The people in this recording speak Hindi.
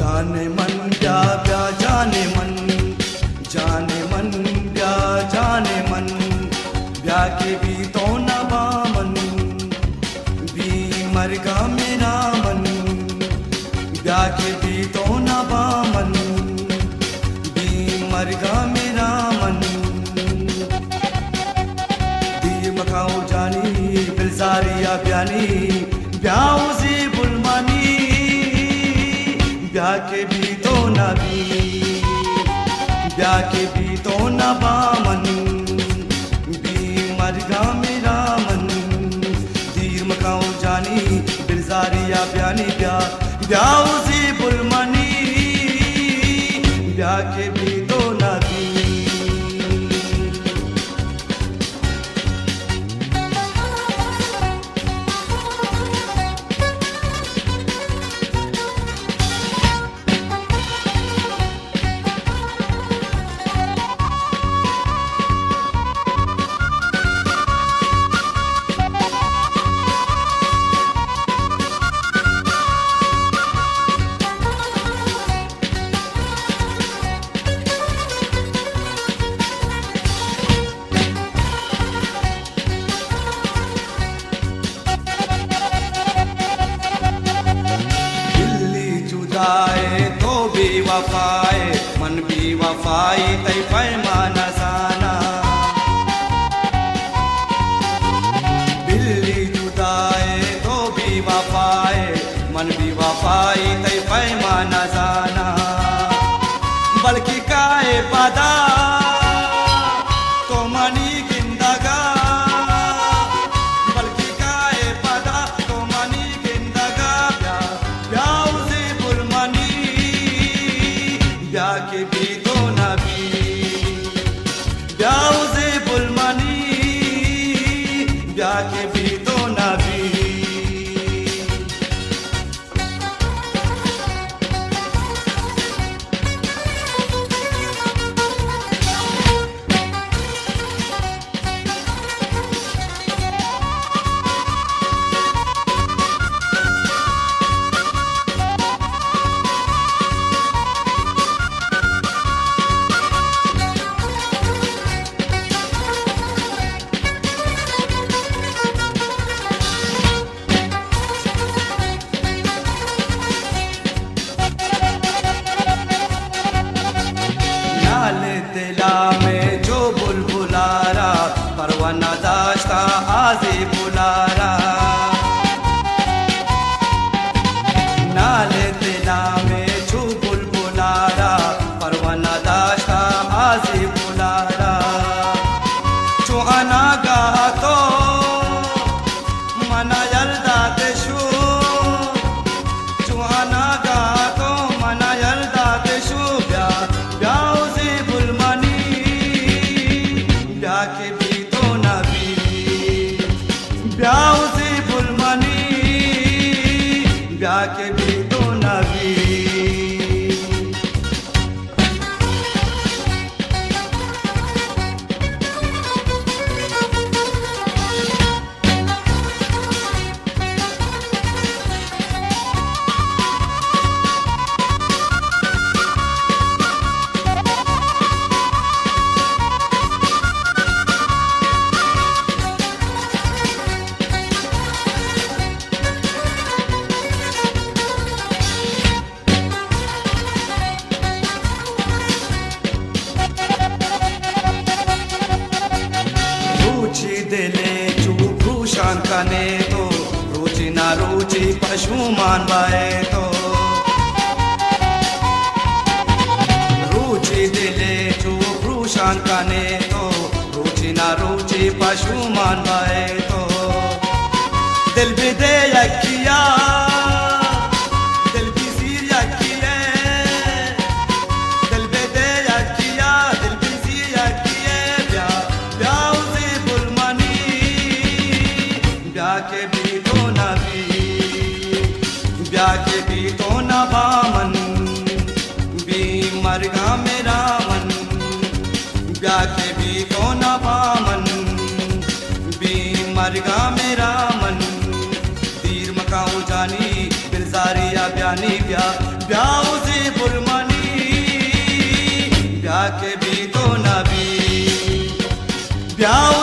जाने मन ब्या ब्या जाने मन ब्या जाने मन ब्या के भी तो न बामन भी मरगा मेरा मन ब्या के भी तो न बामन भी मरगा मेरा मन दी मखाओ जानी बिलसारिया ब्यानी ब्याओ से बुलमानी ब्या के भी तो न भी ब्या के भी तो न बामन भी मरगा मेरा मन दीर मकाओ जानी बिलसारिया ब्यानी ब्या ब्याओ से बुलमानी ब्या के भी तो न भी तो भी वफाए मन भी वफाई तय पैमाना साना बिल्ली जुदाए तो भी वफाए मन भी वफाई तय पैमाना साना बल्कि काए पदा तो मनी गिंदगा बल्कि काए पदा तो मनी गिंदगा ब्याओ से बुलमनी ब्या के भी तो न भी ब्याओ से बुलमनी ब्या के भी तो न भी दिला में जो बुलबुलारा परवाना दाश्ता आज़े बुलारा नाले दिला में जो बुलबुलारा परवाना दाश्ता आज़े बुलारा जो अनागा तो मना यल्दा देशु जो अनागा तो मना यल्दा देशु ब्याओ से बुलमनी ब्या के भी तो न भी ब्याओ से बुलमनी ब्या के भी तो न भी दिले चूपू शांकाने तो रुचि ना रुचि पशु मान बाए तो रुचि दिले चूपू शांकाने तो रुचि ना रुचि पशु मान बाए तो दिल भी दे यकिया दिल भी सिर यकिया दिल भी दे यकिया दिल भी सिर यकिया ब्याओ से बुलमनी ब्या के भी तो न भी ब्या के भी तो न बामन भी मरगा मेरा मन ब्या के भी तो न बामन भी मरगा मेरा मन तीर मकाऊ जानी बिलसारिया ब्यानी ब्याओ से के भी तो नबी ब्याह